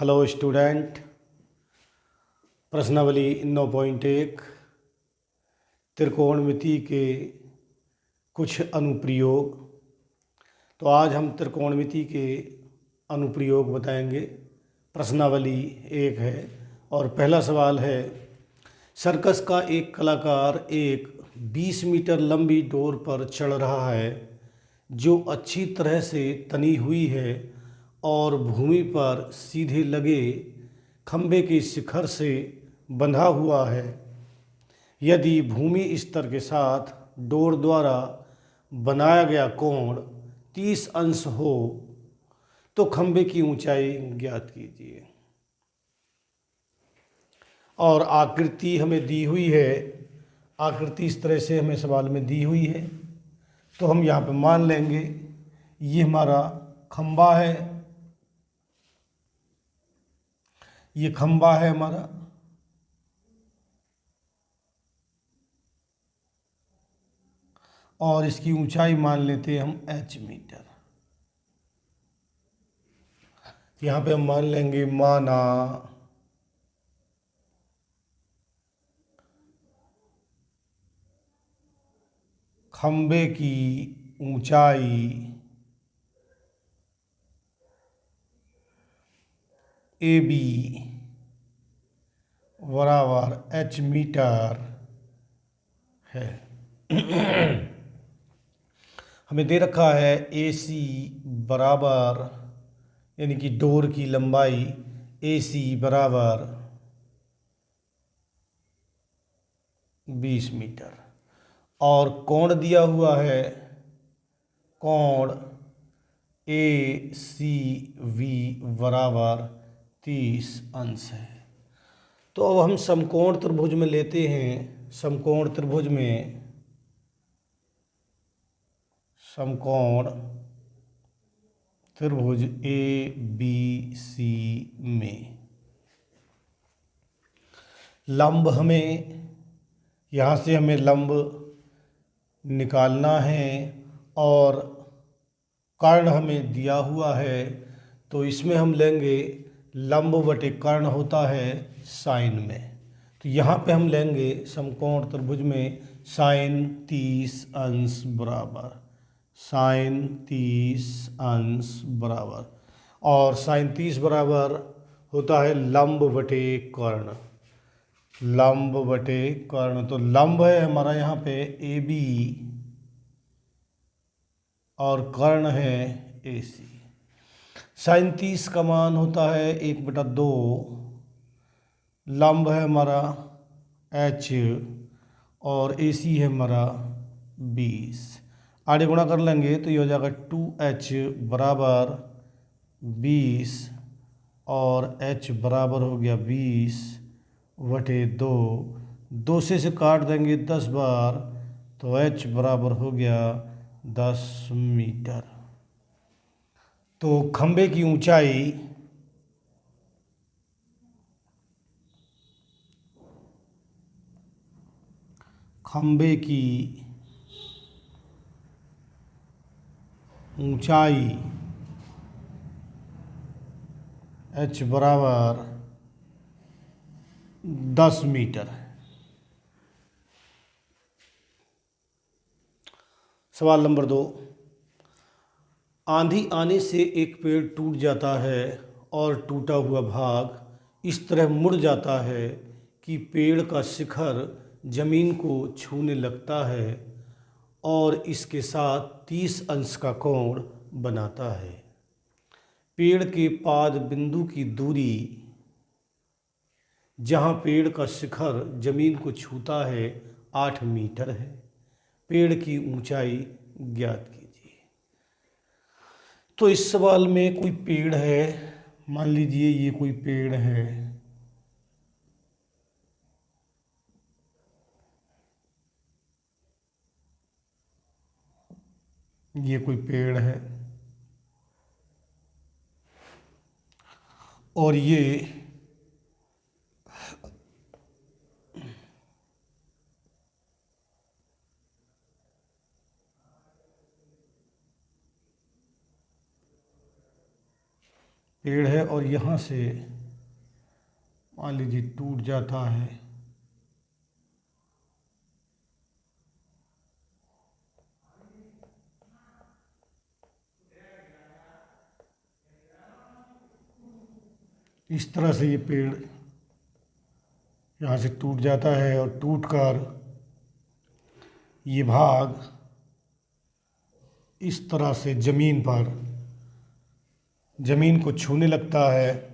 Hello student. प्रश्नावली 9.1 त्रिकोणमिति के कुछ अनुप्रयोग। तो आज हम त्रिकोणमिति के अनुप्रयोग बताएंगे। प्रश्नावली 1 है और पहला सवाल है, सर्कस का एक कलाकार एक 20 मीटर लंबी डोर पर चढ़ रहा है जो अच्छी तरह से तनी हुई है और भूमि पर सीधे लगे खंभे के शिखर से बंधा हुआ है। यदि भूमि स्तर के साथ डोर द्वारा बनाया गया कोण 30 अंश हो तो खंभे की ऊंचाई ज्ञात कीजिए। और आकृति हमें दी हुई है। आकृति इस तरह से हमें सवाल में दी हुई है, तो हम यहाँ पे मान लेंगे ये हमारा खंभा है, ये खंभा है हमारा, और इसकी ऊंचाई मान लेते हैं हम h मीटर। यहाँ पे हम मान लेंगे माना खंबे की ऊंचाई AB बराबर h मीटर है। हमें दे रखा है AC बराबर, यानी कि डोर की लंबाई AC बराबर 20 मीटर और कोण दिया हुआ है, कोण ACV बराबर 30 अंश है। तो अब हम समकोण त्रिभुज में लेते हैं। समकोण त्रिभुज में समकोण त्रिभुज ABC में लंब हमें यहाँ से हमें लंब निकालना है और कर्ण हमें दिया हुआ है, तो इसमें हम लेंगे लंब बटे कर्ण होता है साइन में। तो यहाँ पे हम लेंगे समकोण त्रिभुज में साइन 30 अंश बराबर, साइन 30 अंश बराबर, और साइन 30 बराबर होता है लंब बटे कर्ण, लंब बटे कर्ण। तो लंब है हमारा यहाँ पे AB और कर्ण है AC। साइन 30 का मान होता है 1/2, लंब है हमारा H और AC है हमारा 20। आगे गुणा कर लेंगे तो ये हो जाएगा 2H बराबर 20 और H बराबर हो गया 20/2। 2 से काट देंगे 10 बार तो H बराबर हो गया 10 मीटर। तो खंबे की ऊंचाई H बराबर 10 मीटर। सवाल नंबर 2, आंधी आने से एक पेड़ टूट जाता है और टूटा हुआ भाग इस तरह मुड़ जाता है कि पेड़ का शिखर जमीन को छूने लगता है और इसके साथ 30 अंश का कोण बनाता है। पेड़ के पाद बिंदु की दूरी जहाँ पेड़ का शिखर जमीन को छूता है 8 मीटर है। पेड़ की ऊंचाई ज्ञात कीजिए। तो इस सवाल में कोई पेड़ है, मान लीजिए ये कोई पेड़ है, ये कोई पेड़ है और पेड़ है और यहाँ से मान लीजिए टूट जाता है, इस तरह से ये पेड़ यहाँ से टूट जाता है और टूटकर ये भाग इस तरह से ज़मीन को छूने लगता है।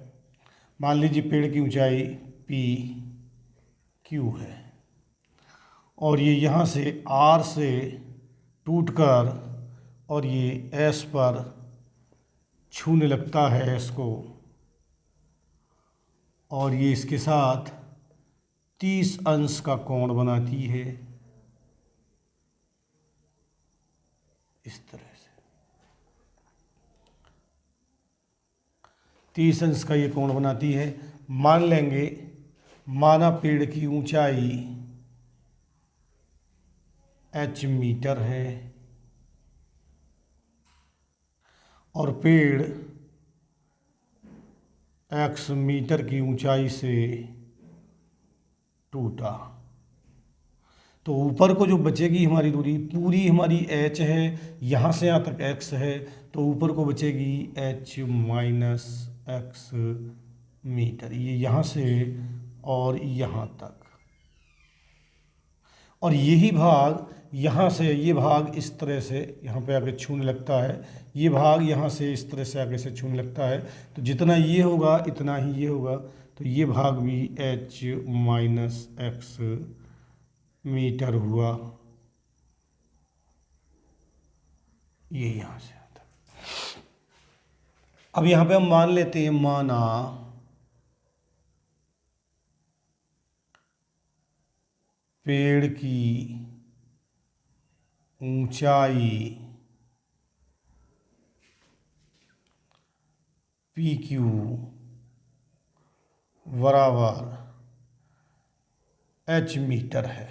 मान लीजिए पेड़ की ऊंचाई पी क्यू है और ये यहाँ से आर से टूटकर और ये एस पर छूने लगता है एस को, और ये इसके साथ 30 अंश का कोण बनाती है इस तरह से। 30 अंश का ये कोण बनाती है। मान लेंगे माना पेड़ की ऊंचाई h मीटर है और पेड़ x मीटर की ऊंचाई से टूटा, तो ऊपर को जो बचेगी हमारी दूरी पूरी हमारी h है, यहाँ से यहाँ तक x है, तो ऊपर को बचेगी h माइनस x मीटर, ये यहाँ से और यहाँ तक। और यही भाग यहाँ से ये भाग इस तरह से यहाँ पे आगे छूने लगता है, ये भाग यहाँ से इस तरह से आगे से छूने लगता है, तो जितना ये होगा इतना ही ये होगा, तो ये भाग भी h माइनस x मीटर हुआ, ये यहाँ से आता है। अब यहाँ पे हम मान लेते हैं, माना पेड़ की ऊंचाई पी क्यू बराबर h मीटर है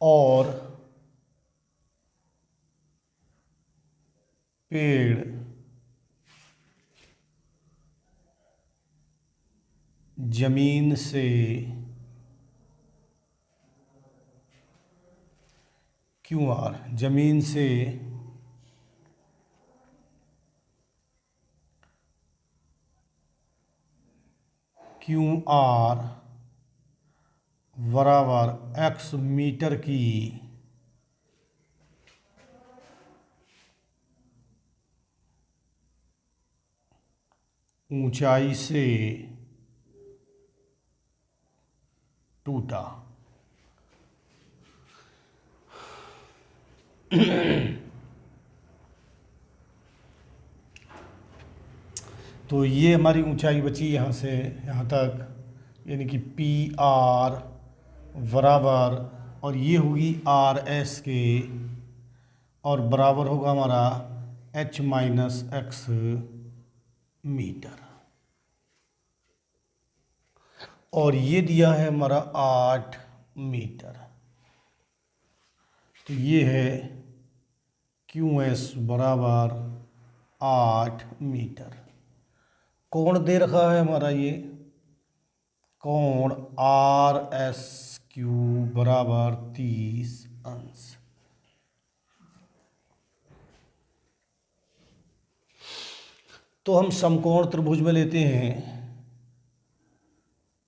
और पेड़ जमीन से QR जमीन से QR बराबर x मीटर की ऊंचाई से टूटा। तो ये हमारी ऊंचाई बची यहाँ से यहाँ तक, यानी कि PR बराबर, और ये होगी RS के, और बराबर होगा हमारा h माइनस x मीटर, और ये दिया है हमारा 8 मीटर। तो ये है QS बराबर 8 मीटर। कोण दे रखा है हमारा ये कोण RSQ बराबर 30 अंश। तो हम समकोण त्रिभुज में लेते हैं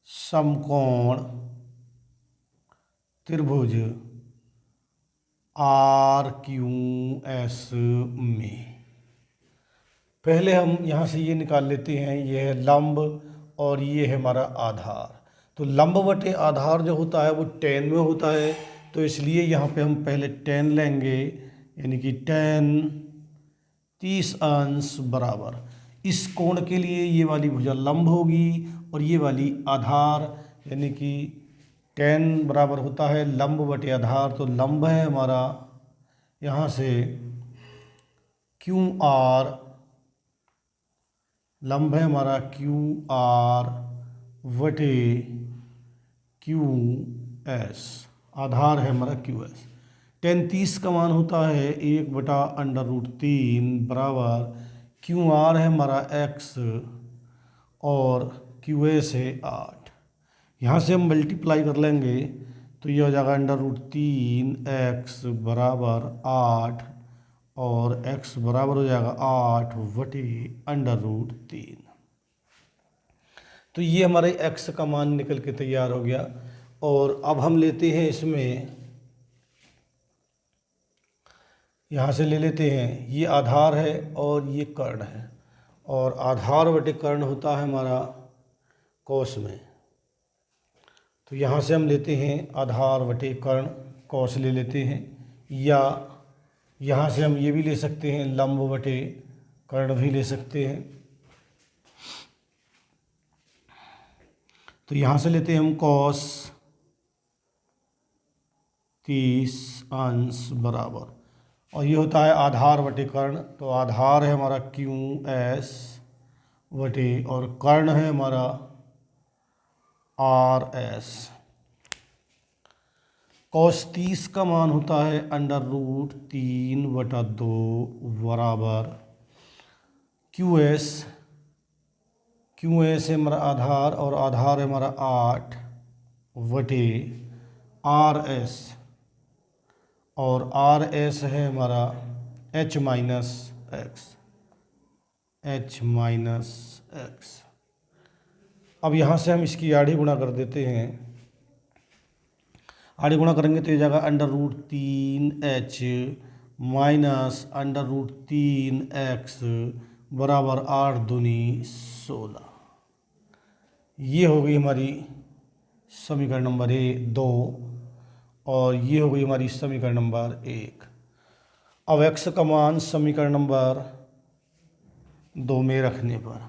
समकोण त्रिभुज RQS में पहले हम यहाँ से ये निकाल लेते हैं, ये है लंब और ये है हमारा आधार। तो लंब बटे आधार जो होता है वो tan में होता है, तो इसलिए यहाँ पे हम पहले tan लेंगे, यानी कि tan 30 अंश बराबर, इस कोण के लिए ये वाली भुजा लंब होगी और ये वाली आधार, यानी कि tan बराबर होता है लंब बटे आधार। तो लंब है हमारा यहाँ से QR, लंब है हमारा QR बटे QS, आधार है हमारा QS। tan 30 का मान होता है 1/√3 बराबर क्यू आर है हमारा x और क्यू एस है 8। यहाँ से हम मल्टीप्लाई कर लेंगे तो ये हो जाएगा √3x बराबर 8 और x बराबर हो जाएगा 8/√3। तो ये हमारे x का मान निकल के तैयार हो गया। और अब हम लेते हैं इसमें, यहाँ से ले लेते हैं, ये आधार है और ये कर्ण है, और आधार बटे कर्ण होता है हमारा कोस में। तो यहाँ से हम लेते हैं आधार बटे कर्ण, कौस ले लेते हैं, या यहाँ से हम ये भी ले सकते हैं लंब बटे कर्ण भी ले सकते हैं। तो यहाँ से लेते हैं हम कौस 30 अंश बराबर, और ये होता है आधार बटे कर्ण। तो आधार है हमारा क्यू एस बटे और कर्ण है हमारा आर एस। कॉस 30 का मान होता है √3/2 बराबर क्यू एस है हमारा आधार, और आधार है हमारा 8 बटे आर एस, और आर एस है हमारा h माइनस एक्स। अब यहाँ से हम इसकी आड़ी गुणा कर देते हैं। आड़ी गुणा करेंगे तो ये जाएगा √3h माइनस √3x बराबर 8 दूनी 16। ये हो गई हमारी समीकरण नंबर 2, और ये हो गई हमारी समीकरण नंबर 1। अब x का मान समीकरण नंबर 2 में रखने पर,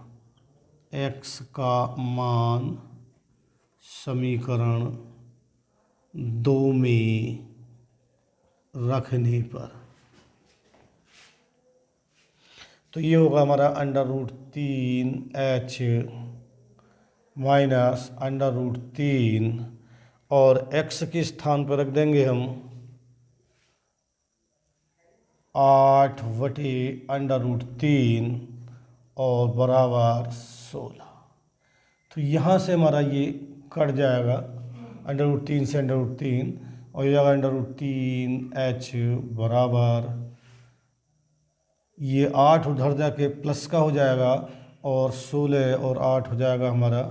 x का मान समीकरण 2 में रखने पर, तो ये होगा हमारा √3h माइनस √3, और x के स्थान पर रख देंगे हम 8 बटे √3 और बराबर 16। तो यहाँ से हमारा ये कट जाएगा √3 से √3, और ये जाएगा √3h बराबर, ये 8 उधर जाके प्लस का हो जाएगा, और 16 और 8 हो जाएगा हमारा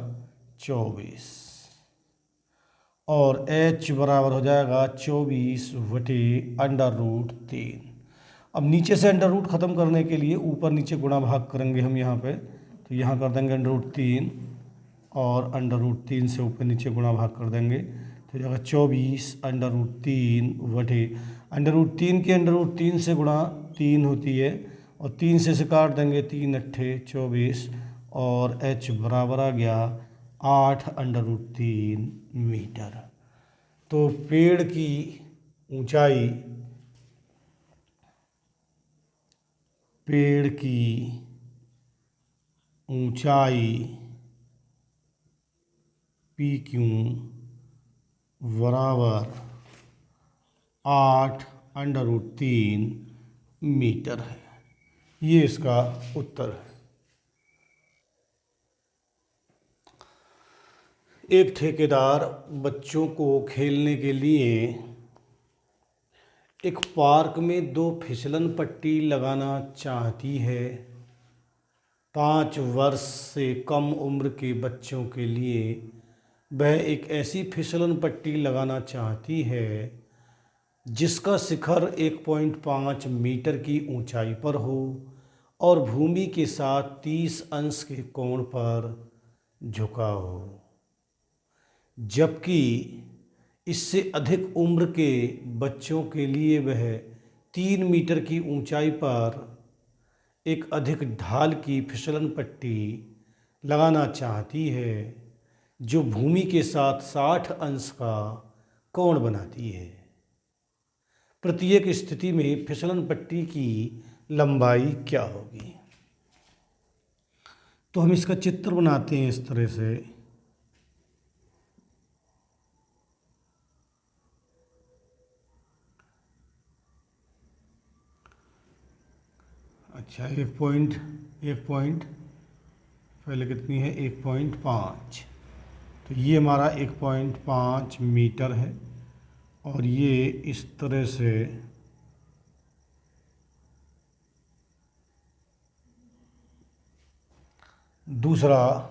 24, और h बराबर हो जाएगा 24 बटे √3। अब नीचे से अंडर रूट ख़त्म करने के लिए ऊपर नीचे गुणा भाग करेंगे हम यहाँ पे, तो यहाँ कर देंगे √3 और √3 से ऊपर नीचे गुणा भाग कर देंगे, तो जाएगा 24 √3 बटे √3 की √3 से गुणा 3 होती है, और 3 से काट देंगे, 3 अट्ठे 24, और h बराबर आ गया 8 √3 मीटर। तो पेड़ की ऊंचाई, PQ बराबर 8 √3 मीटर है। ये इसका उत्तर है। एक ठेकेदार बच्चों को खेलने के लिए एक पार्क में 2 फिसलन पट्टी लगाना चाहती है। 5 वर्ष से कम उम्र के बच्चों के लिए वह एक ऐसी फिसलन पट्टी लगाना चाहती है जिसका शिखर 1.5 मीटर की ऊंचाई पर हो और भूमि के साथ 30 अंश के कोण पर झुका हो, जबकि इससे अधिक उम्र के बच्चों के लिए वह 3 मीटर की ऊंचाई पर एक अधिक ढाल की फिसलन पट्टी लगाना चाहती है जो भूमि के साथ 60 अंश का कोण बनाती है। प्रत्येक स्थिति में फिसलन पट्टी की लंबाई क्या होगी? तो हम इसका चित्र बनाते हैं इस तरह से। अच्छा, एक पॉइंट पहले कितनी है, 1.5। तो ये हमारा 1.5 मीटर है और ये इस तरह से दूसरा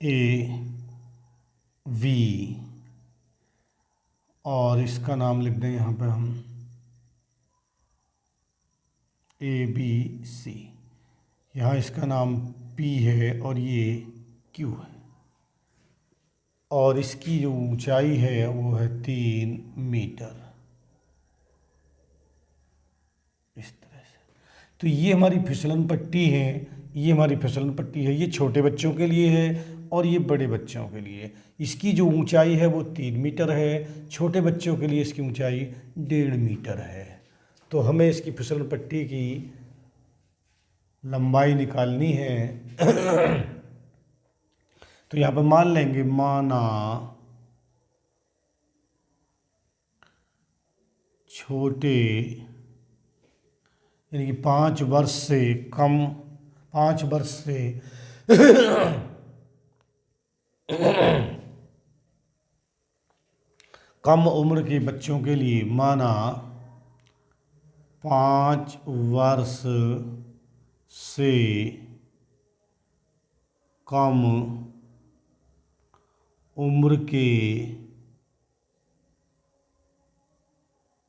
ए वी और इसका नाम लिख दें यहाँ पे हम ABC। यहाँ इसका नाम P है और ये Q है और इसकी जो ऊंचाई है वो है 3 मीटर, इस तरह से। तो ये हमारी फिसलन पट्टी है, ये हमारी फिसलन पट्टी है। ये छोटे बच्चों के लिए है और ये बड़े बच्चों के लिए। इसकी जो ऊंचाई है वो 3 मीटर है, छोटे बच्चों के लिए इसकी ऊंचाई 1.5 मीटर है। तो हमें इसकी फिसलन पट्टी की लंबाई निकालनी है। तो यहाँ पर मान लेंगे, माना छोटे यानी कि 5 वर्ष से कम, 5 वर्ष से कम उम्र के बच्चों के लिए, माना 5 वर्ष से कम उम्र के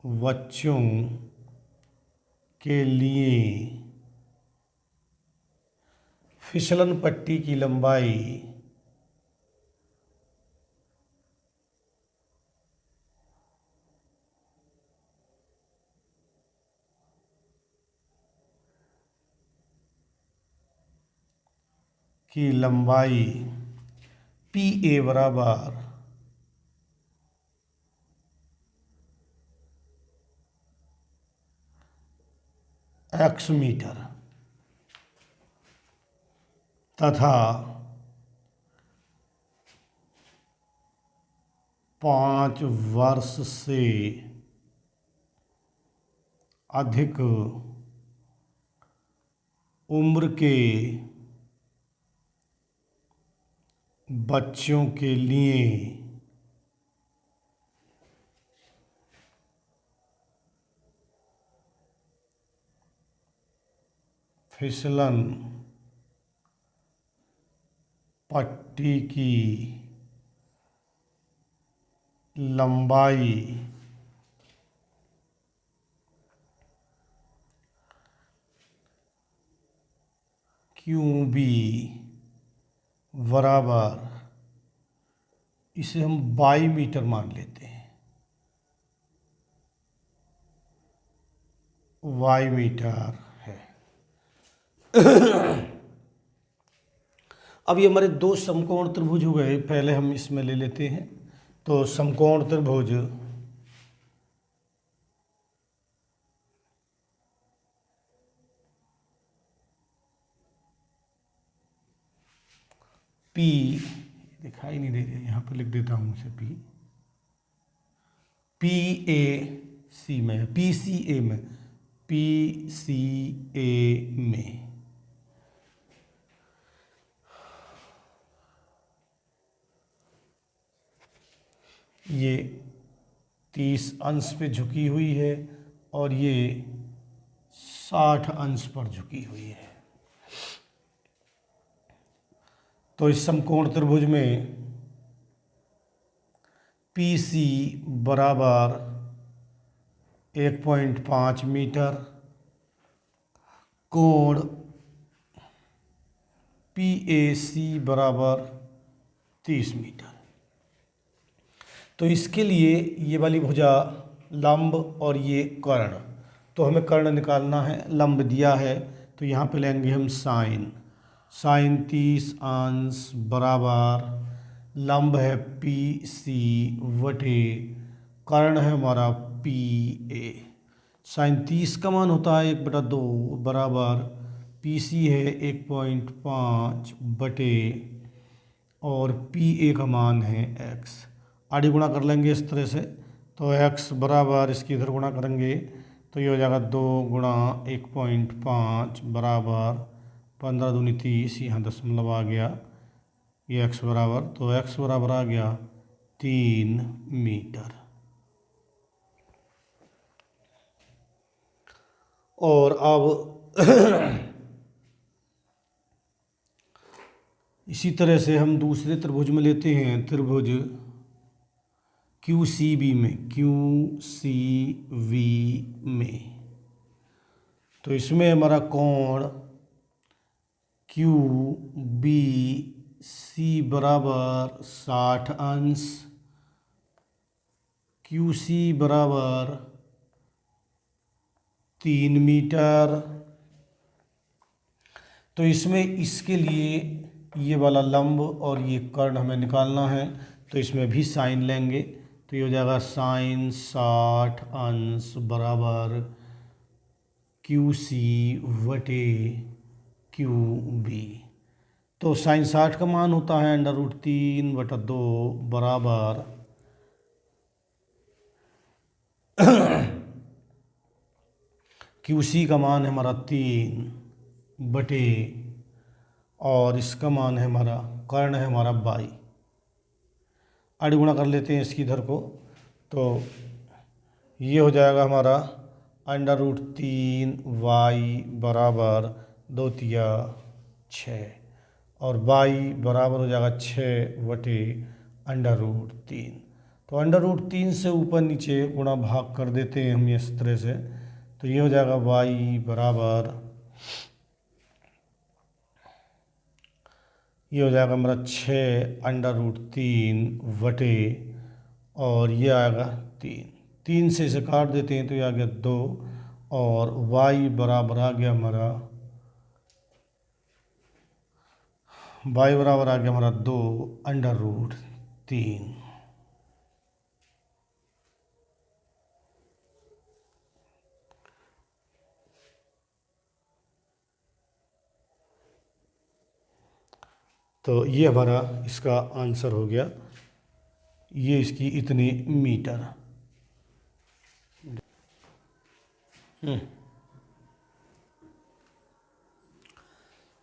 बच्चों के लिए फिसलन पट्टी की लंबाई PA बराबर X मीटर तथा 5 वर्ष से अधिक उम्र के बच्चों के लिए फिसलन पट्टी की लंबाई QB बराबर, इसे हम 22 मीटर मान लेते हैं, Y मीटर है। अब ये हमारे 2 समकोण त्रिभुज हो गए। पहले हम इसमें ले लेते हैं। तो समकोण त्रिभुज P, दिखाई नहीं दे रही, यहाँ पर लिख देता हूँ उसे PAC में, PCA में, PCA में ये 30 अंश पे झुकी हुई है और ये 60 अंश पर झुकी हुई है। तो इस समकोण त्रिभुज में PC बराबर 1.5 मीटर, कोण PAC बराबर 30 मीटर। तो इसके लिए ये वाली भुजा लंब और ये कर्ण, तो हमें कर्ण निकालना है। लंब दिया है तो यहाँ पे लेंगे हम साइन 30 अंश बराबर लंब है PC बटे कर्ण है हमारा पी ए। साइन 30 का मान होता है 1/2 बराबर पी सी है 1.5 बटे और पी ए का मान है एक्स। आड़ी गुणा कर लेंगे इस तरह से, तो एक्स बराबर इसकी इधर गुणा करेंगे तो ये हो जाएगा 2 गुणा 1.5 बराबर 15 दूनी 30, यहाँ दशमलव आ गया, ये एक्स बराबर, तो एक्स बराबर आ गया 3 मीटर। और अब इसी तरह से हम दूसरे त्रिभुज में लेते हैं, त्रिभुज क्यू सी बी में, क्यू सी वी में। तो इसमें हमारा कोण क्यू बी सी बराबर 60 अंश, क्यू सी बराबर 3 मीटर। तो इसमें इसके लिए ये वाला लंब और ये कर्ण हमें निकालना है, तो इसमें भी साइन लेंगे, तो ये हो जाएगा साइन 60 अंश बराबर क्यू सी बटे क्यू बी। तो साइन 60 का मान होता है √3/2 बराबर क्यू सी का मान है हमारा 3 बटे और इसका मान है हमारा, कर्ण है हमारा 22। आड़ी गुणा कर लेते हैं इसकी इधर को, तो ये हो जाएगा हमारा √3 y बराबर 2 तिया 6 और y बराबर हो जाएगा 6 बटे √3। तो √3 से ऊपर नीचे गुणा भाग कर देते हैं हम इस तरह से, तो ये हो जाएगा y बराबर, ये हो जाएगा हमारा 6 √3 बटे और ये आएगा 3 से इसे काट देते हैं तो ये आ गया 2 और y बराबर आ गया हमारा, y बराबर आ गया हमारा 2 √3। तो ये हमारा इसका आंसर हो गया, ये इसकी इतने मीटर।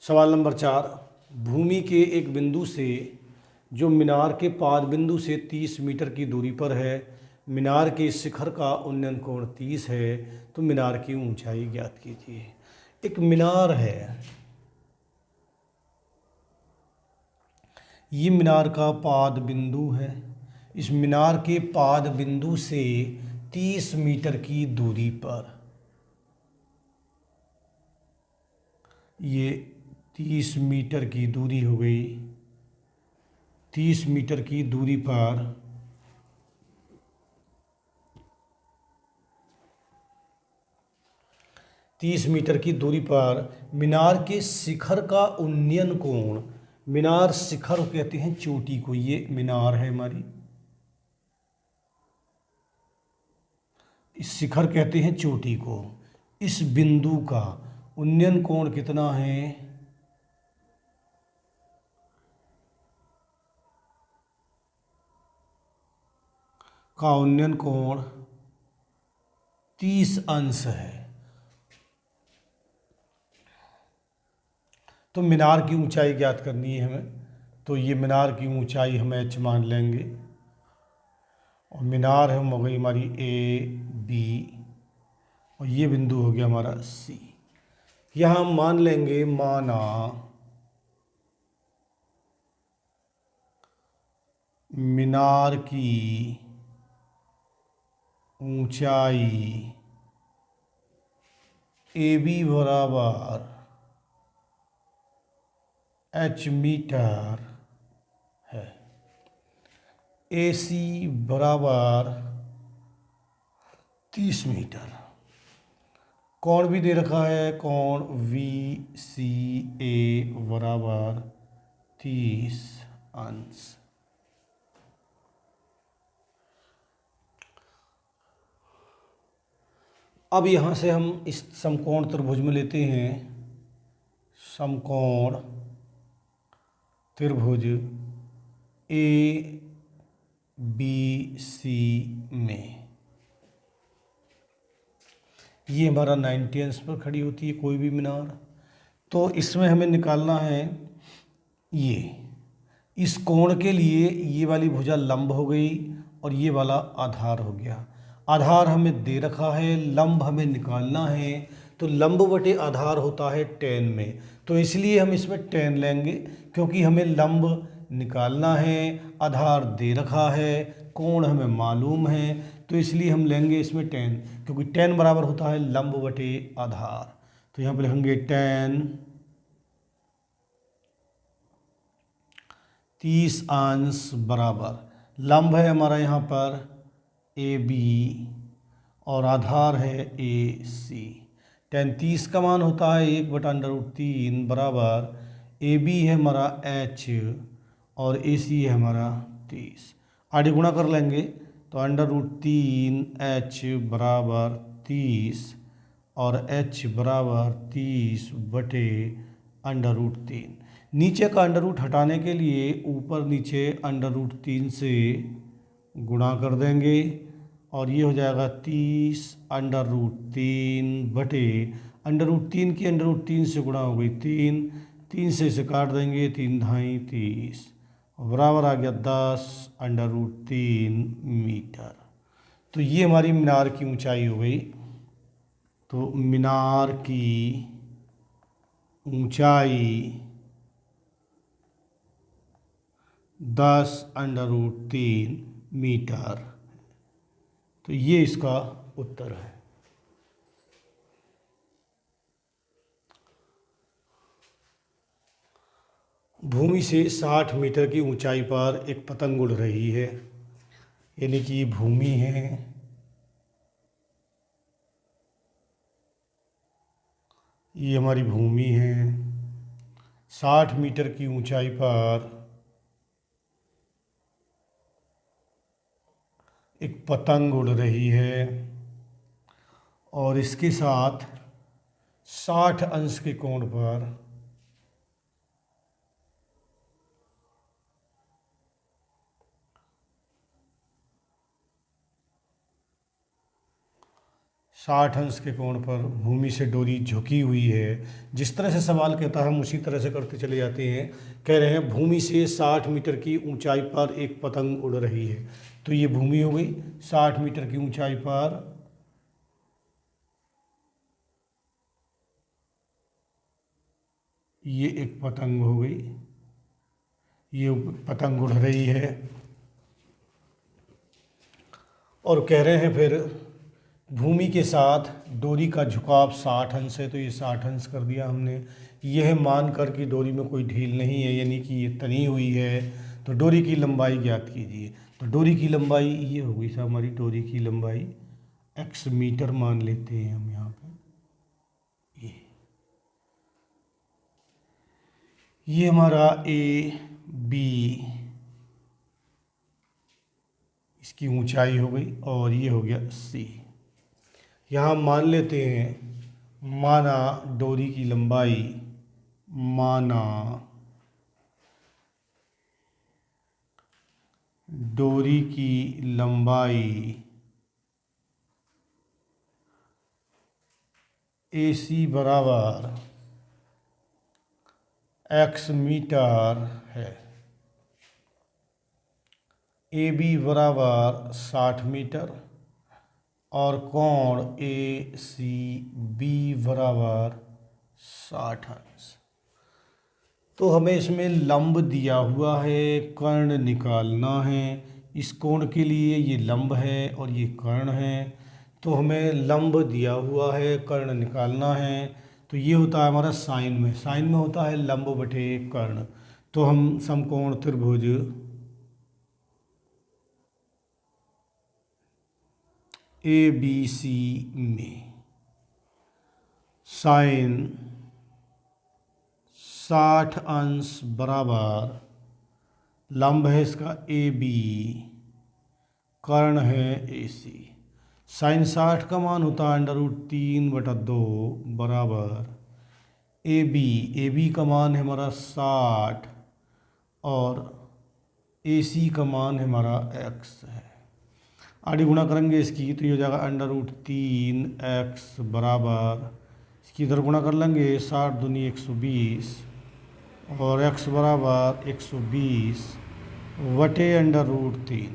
सवाल नंबर 4, भूमि के एक बिंदु से जो मीनार के पाद बिंदु से 30 मीटर की दूरी पर है, मीनार के शिखर का उन्नयन कोण 30 है, तो मीनार की ऊंचाई ज्ञात कीजिए। एक मीनार है, ये मीनार का पाद बिंदु है, इस मीनार के पाद बिंदु से 30 मीटर की दूरी पर, ये 30 मीटर की दूरी हो गई, 30 मीटर की दूरी पर मीनार के शिखर का उन्नयन कोण, मीनार शिखर कहते हैं चोटी को, ये मीनार है हमारी, इस शिखर कहते हैं चोटी को, इस बिंदु का उन्नयन कोण कितना है, का उन्नयन कोण 30 अंश है। तो मीनार की ऊंचाई ज्ञात करनी है हमें, तो ये मीनार की ऊंचाई हम h मान लेंगे और मीनार है हो गई हमारी A B और ये बिंदु हो गया हमारा C। यहाँ हम मान लेंगे, माना मीनार की ऊंचाई AB बराबर h मीटर है, AC बराबर 30 मीटर, कोण भी दे रखा है, कोण VCA बराबर 30 अंश। अब यहाँ से हम इस समकोण त्रिभुज में लेते हैं समकोण त्रिभुज ए बी सी में। ये हमारा 90 अंश पर खड़ी होती है कोई भी मीनार। तो इसमें हमें निकालना है ये, इस कोण के लिए ये वाली भुजा लंब हो गई और ये वाला आधार हो गया। आधार हमें दे रखा है, लंब हमें निकालना है, तो लंब बटे आधार होता है tan में, तो इसलिए हम इसमें tan लेंगे क्योंकि हमें लंब निकालना है, आधार दे रखा है, कोण हमें मालूम है, तो इसलिए हम लेंगे इसमें tan, क्योंकि tan बराबर होता है लंब बटे आधार। तो यहाँ पर लिखेंगे tan 30 अंश बराबर, लंब है हमारा यहाँ पर ए बी और आधार है ए सी। tan 30 का मान होता है 1/√3 बराबर ए बी है हमारा h और ए सी है हमारा 30। आगे गुणा कर लेंगे तो √3h बराबर 30 और h बराबर 30 बटे √3। नीचे का अंडर हटाने के लिए ऊपर नीचे √3 से गुणा कर देंगे और ये हो जाएगा 30 √3 बटे √3 की √3 से गुणा हो गई 3 से इसे काट देंगे 3 ढाई 30 बराबर आ गया 10 √3 मीटर। तो ये हमारी मीनार की ऊंचाई हो गई। तो मीनार की ऊंचाई 10 √3 मीटर। तो ये इसका उत्तर है। भूमि से 60 मीटर की ऊंचाई पर एक पतंग उड़ रही है, यानी कि ये भूमि है, ये हमारी भूमि है। 60 मीटर की ऊंचाई पर एक पतंग उड़ रही है और इसके साथ 60 अंश के कोण पर भूमि से डोरी झुकी हुई है। जिस तरह से सवाल कहता है हम उसी तरह से करते चले जाते हैं। कह रहे हैं भूमि से 60 मीटर की ऊंचाई पर एक पतंग उड़ रही है, तो ये भूमि हो गई। 60 मीटर की ऊंचाई पर ये एक पतंग हो गई, ये पतंग उड़ रही है और कह रहे हैं फिर भूमि के साथ डोरी का झुकाव 60 अंश है, तो ये 60 अंश कर दिया हमने। यह मान कर कि डोरी में कोई ढील नहीं है, यानी कि ये तनी हुई है, तो डोरी की लंबाई ज्ञात कीजिए। तो डोरी की लंबाई ये हो गई साहब हमारी डोरी की लंबाई x मीटर मान लेते हैं हम यहाँ पे। ये हमारा ए बी इसकी ऊंचाई हो गई और ये हो गया सी। यहाँ मान लेते हैं माना डोरी की लंबाई, माना डोरी की लंबाई AC बराबर x मीटर है, AB बराबर 60 मीटर और कोण ACB बराबर 60 अंश। तो हमें इसमें लंब दिया हुआ है, कर्ण निकालना है। इस कोण के लिए ये लंब है और ये कर्ण है, तो हमें लंब दिया हुआ है, कर्ण निकालना है। तो ये होता है हमारा साइन में होता है लंब बटे कर्ण। तो हम समकोण त्रिभुज ABC में साइन 60 अंश बराबर लंब है इसका AB, कर्ण है AC। साइन 60 का मान होता है √3/2 बराबर ए बी का मान है हमारा 60 और ए सी का मान है हमारा x है। आगे गुणा करेंगे इसकी तो ये हो जाएगा √3x बराबर, इसकी इधर गुणा कर लेंगे 60 दूनी 120 और x बराबर 120 बटे √3।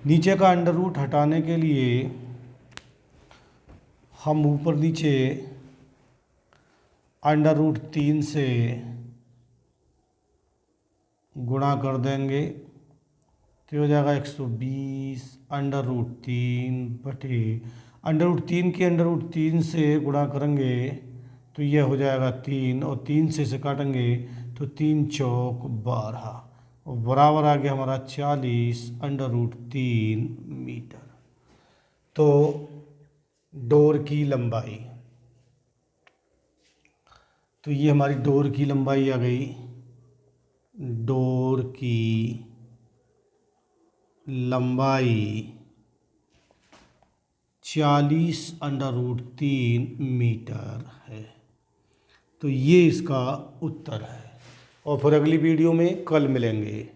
नीचे का अंडर रूट हटाने के लिए हम ऊपर नीचे √3 से गुणा कर देंगे तो हो जाएगा 120 √3 बटे √3 के √3 से गुणा करेंगे तो यह हो जाएगा 3 और 3 से इसे काटेंगे तो 3 चौक 12 और बराबर आ गया हमारा 40 √3 मीटर। तो डोर की लंबाई, तो ये हमारी डोर की लंबाई आ गई। डोर की लंबाई 40 √3 मीटर है। तो ये इसका उत्तर है और फिर अगली वीडियो में कल मिलेंगे।